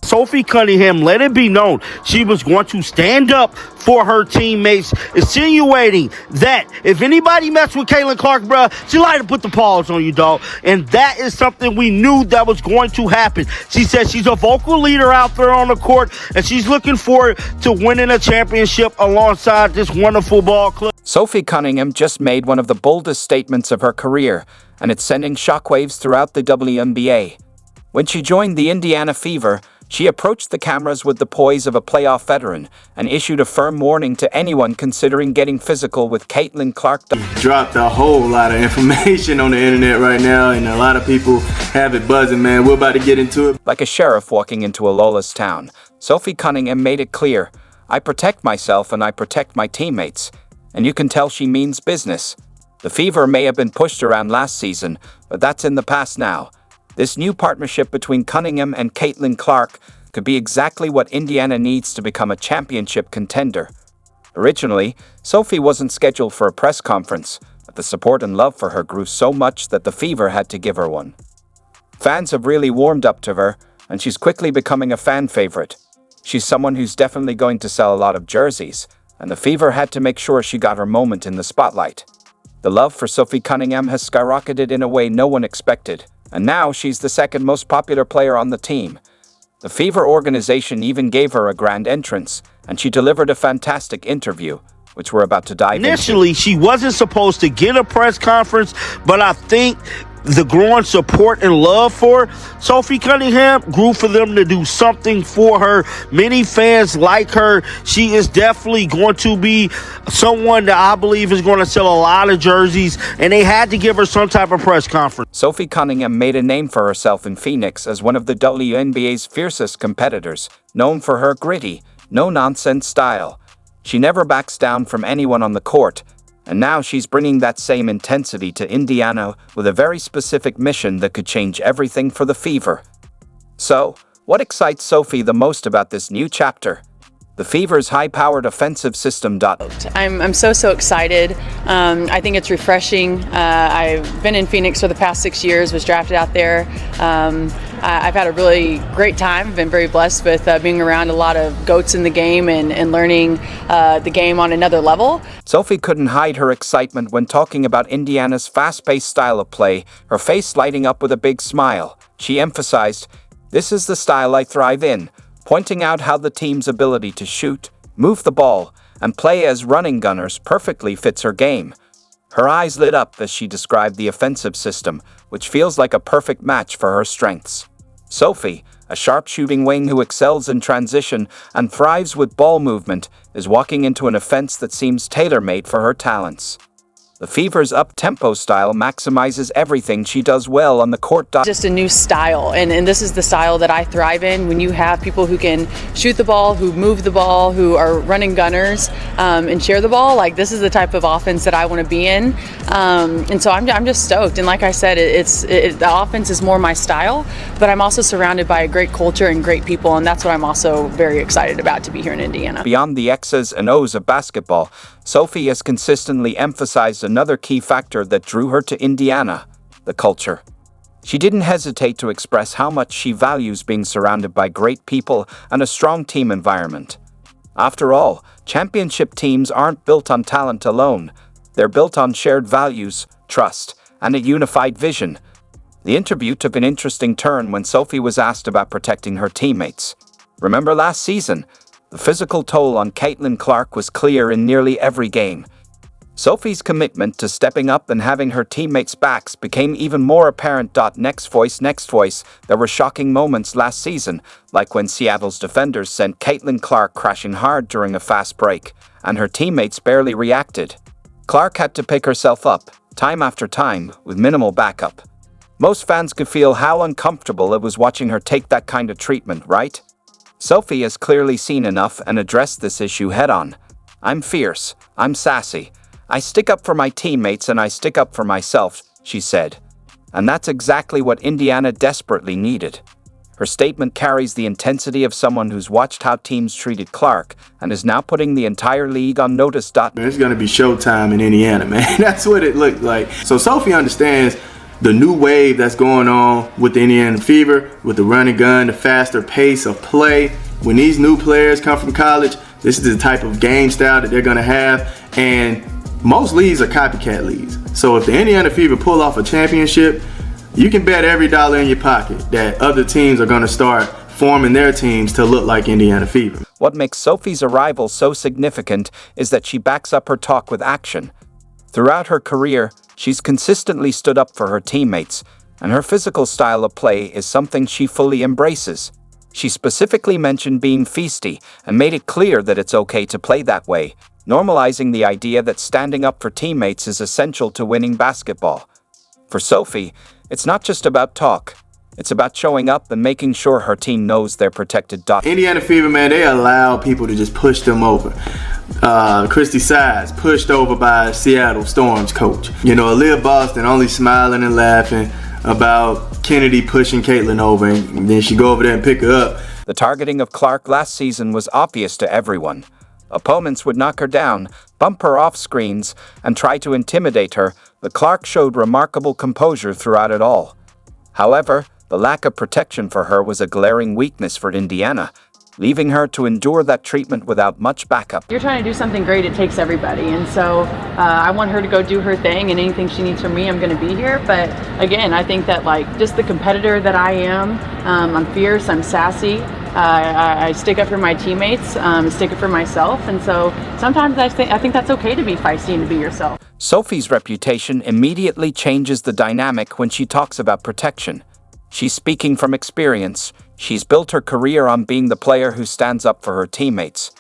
Sophie Cunningham let it be known she was going to stand up for her teammates, insinuating that if anybody mess with Caitlin Clark, bruh, she like to put the paws on you, dog. And that is something we knew that was going to happen. She said she's a vocal leader out there on the court, and she's looking forward to winning a championship alongside this wonderful ball club. Sophie Cunningham just made one of the boldest statements of her career, and it's sending shockwaves throughout the WNBA. When she joined the Indiana Fever, she approached the cameras with the poise of a playoff veteran and issued a firm warning to anyone considering getting physical with Caitlin Clark. Dropped a whole lot of information on the internet right now, and a lot of people have it buzzing, man. We're about to get into it. Like a sheriff walking into a lawless town, Sophie Cunningham made it clear, "I protect myself and I protect my teammates." And you can tell she means business. The Fever may have been pushed around last season, but that's in the past now. This new partnership between Cunningham and Caitlin Clark could be exactly what Indiana needs to become a championship contender. Originally, Sophie wasn't scheduled for a press conference, but the support and love for her grew so much that the Fever had to give her one. Fans have really warmed up to her, and she's quickly becoming a fan favorite. She's someone who's definitely going to sell a lot of jerseys, and the Fever had to make sure she got her moment in the spotlight. The love for Sophie Cunningham has skyrocketed in a way no one expected, and now she's the second most popular player on the team. The Fever organization even gave her a grand entrance, and she delivered a fantastic interview, which we're about to dive into. Initially, she wasn't supposed to get a press conference, but I think the growing support and love for Sophie Cunningham grew for them to do something for her. Many fans like her. She is definitely going to be someone that I believe is going to sell a lot of jerseys, and they had to give her some type of press conference. Sophie Cunningham made a name for herself in Phoenix as one of the WNBA's fiercest competitors, known for her gritty, no-nonsense style. She never backs down from anyone on the court, and now she's bringing that same intensity to Indiana with a very specific mission that could change everything for the Fever. So, what excites Sophie the most about this new chapter? The Fever's high-powered offensive system. I'm so excited. I think it's refreshing. I've been in Phoenix for the past 6 years, was drafted out there. I've had a really great time. I've been very blessed with being around a lot of GOATs in the game and learning the game on another level. Sophie couldn't hide her excitement when talking about Indiana's fast-paced style of play, her face lighting up with a big smile. She emphasized, "This is the style I thrive in," pointing out how the team's ability to shoot, move the ball, and play as running gunners perfectly fits her game. Her eyes lit up as she described the offensive system, which feels like a perfect match for her strengths. Sophie, a sharp-shooting wing who excels in transition and thrives with ball movement, is walking into an offense that seems tailor-made for her talents. The Fever's up-tempo style maximizes everything she does well on the court. Just a new style, and this is the style that I thrive in. When you have people who can shoot the ball, who move the ball, who are running gunners, and share the ball, like this is the type of offense that I want to be in. And so I'm just stoked. And like I said, the offense is more my style, but I'm also surrounded by a great culture and great people, and that's what I'm also very excited about to be here in Indiana. Beyond the X's and O's of basketball, Sophie has consistently emphasized another key factor that drew her to Indiana: the culture. She didn't hesitate to express how much she values being surrounded by great people and a strong team environment. After all, championship teams aren't built on talent alone. They're built on shared values, trust, and a unified vision. The interview took an interesting turn when Sophie was asked about protecting her teammates. Remember last season? The physical toll on Caitlin Clark was clear in nearly every game. Sophie's commitment to stepping up and having her teammates' backs became even more apparent. Next voice. There were shocking moments last season, like when Seattle's defenders sent Caitlin Clark crashing hard during a fast break, and her teammates barely reacted. Clark had to pick herself up, time after time, with minimal backup. Most fans could feel how uncomfortable it was watching her take that kind of treatment, right? Sophie has clearly seen enough and addressed this issue head-on. "I'm fierce, I'm sassy. I stick up for my teammates and I stick up for myself," she said. And that's exactly what Indiana desperately needed. Her statement carries the intensity of someone who's watched how teams treated Clark and is now putting the entire league on notice. It's going to be showtime in Indiana, man. That's what it looked like. So Sophie understands the new wave that's going on with the Indiana Fever, with the run and gun, the faster pace of play. When these new players come from college, this is the type of game style that they're going to have. And most leagues are copycat leagues. So if the Indiana Fever pull off a championship, you can bet every dollar in your pocket that other teams are going to start forming their teams to look like Indiana Fever. What makes Sophie's arrival so significant is that she backs up her talk with action. Throughout her career, she's consistently stood up for her teammates, and her physical style of play is something she fully embraces. She specifically mentioned being feisty and made it clear that it's okay to play that way, normalizing the idea that standing up for teammates is essential to winning basketball. For Sophie, it's not just about talk. It's about showing up and making sure her team knows they're protected. Indiana Fever, man, they allow people to just push them over. Christy Sides pushed over by Seattle Storm's coach. You know, Aaliyah Boston only smiling and laughing about Kennedy pushing Caitlin over, and then she go over there and pick her up. The targeting of Clark last season was obvious to everyone. Opponents would knock her down, bump her off screens, and try to intimidate her, but Clark showed remarkable composure throughout it all. However, the lack of protection for her was a glaring weakness for Indiana, leaving her to endure that treatment without much backup. You're trying to do something great, it takes everybody. And so I want her to go do her thing, and anything she needs from me, I'm going to be here. But again, I think that just the competitor that I am, I'm fierce, I'm sassy. I stick up for my teammates, stick up for myself. And so sometimes I think that's okay to be feisty and to be yourself. Sophie's reputation immediately changes the dynamic when she talks about protection. She's speaking from experience. She's built her career on being the player who stands up for her teammates.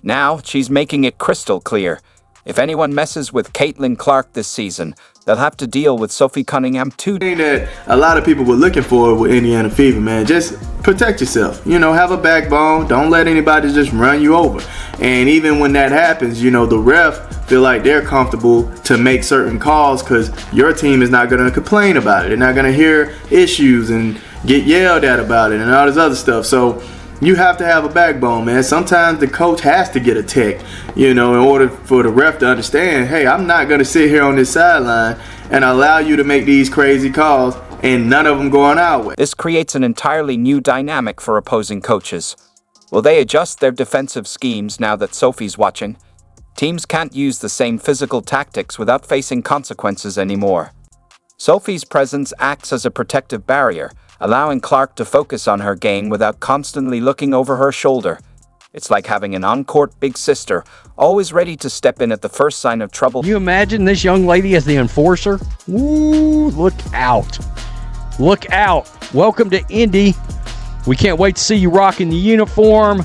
Now, she's making it crystal clear. If anyone messes with Caitlin Clark this season, they'll have to deal with Sophie Cunningham too. The thing that a lot of people were looking for with Indiana Fever, man, just protect yourself. You know, have a backbone. Don't let anybody just run you over. And even when that happens, you know, the ref feel like they're comfortable to make certain calls because your team is not going to complain about it. They're not going to hear issues and get yelled at about it and all this other stuff. So you have to have a backbone, man. Sometimes the coach has to get a tech, you know, in order for the ref to understand, hey, I'm not going to sit here on this sideline and allow you to make these crazy calls and none of them going our way. This creates an entirely new dynamic for opposing coaches. Will they adjust their defensive schemes now that Sophie's watching? Teams can't use the same physical tactics without facing consequences anymore. Sophie's presence acts as a protective barrier, allowing Clark to focus on her game without constantly looking over her shoulder. It's like having an on-court big sister, always ready to step in at the first sign of trouble. Can you imagine this young lady as the enforcer? Ooh, look out. Look out. Welcome to Indy. We can't wait to see you rocking the uniform.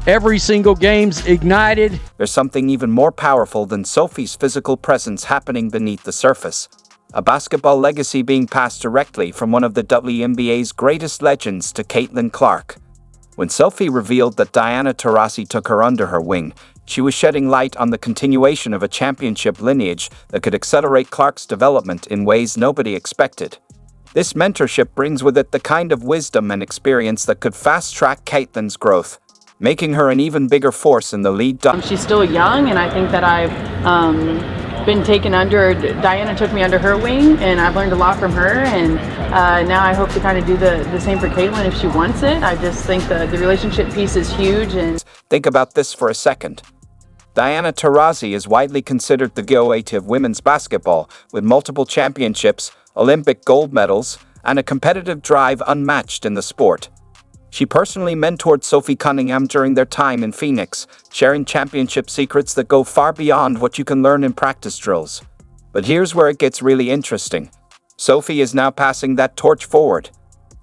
Every single game's ignited. There's something even more powerful than Sophie's physical presence happening beneath the surface. A basketball legacy being passed directly from one of the WNBA's greatest legends to Caitlin Clark. When Sophie revealed that Diana Taurasi took her under her wing, she was shedding light on the continuation of a championship lineage that could accelerate Clark's development in ways nobody expected. This mentorship brings with it the kind of wisdom and experience that could fast-track Caitlin's growth, making her an even bigger force in the lead. She's still young, and I think that I've been taken under. Diana took me under her wing, and I've learned a lot from her, and now I hope to kind of do the same for Caitlin if she wants it. I just think the relationship piece is huge. And think about this for a second. Diana Taurasi is widely considered the GOAT of women's basketball, with multiple championships, Olympic gold medals, and a competitive drive unmatched in the sport. She personally mentored Sophie Cunningham during their time in Phoenix, sharing championship secrets that go far beyond what you can learn in practice drills. But here's where it gets really interesting. Sophie is now passing that torch forward.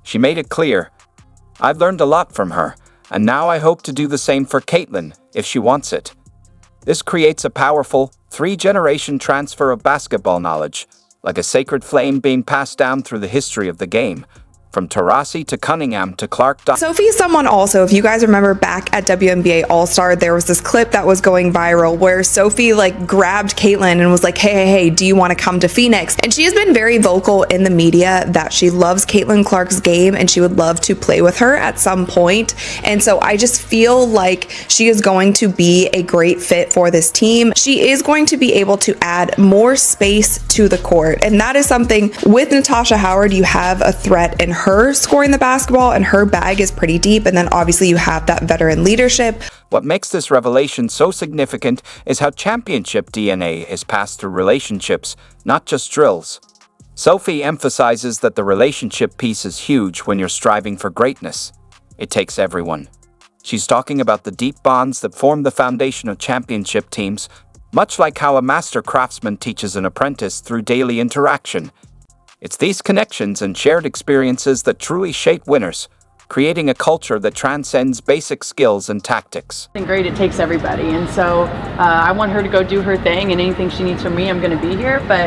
She made it clear, "I've learned a lot from her, and now I hope to do the same for Caitlin, if she wants it." This creates a powerful, three-generation transfer of basketball knowledge, like a sacred flame being passed down through the history of the game. From Taurasi to Cunningham to Clark. Sophie is someone also, if you guys remember back at WNBA All-Star, there was this clip that was going viral where Sophie like grabbed Caitlin and was like, hey, do you want to come to Phoenix? And she has been very vocal in the media that she loves Caitlin Clark's game and she would love to play with her at some point. And so I just feel like she is going to be a great fit for this team. She is going to be able to add more space to the court. And that is something with Natasha Howard, you have a threat in her scoring the basketball and her bag is pretty deep. And then obviously you have that veteran leadership. What makes this revelation so significant is how championship DNA is passed through relationships, not just drills. Sophie emphasizes that the relationship piece is huge when you're striving for greatness. It takes everyone. She's talking about the deep bonds that form the foundation of championship teams, much like how a master craftsman teaches an apprentice through daily interaction. It's these connections and shared experiences that truly shape winners, creating a culture that transcends basic skills and tactics. Great, it takes everybody. And so I want her to go do her thing, and anything she needs from me, I'm going to be here. But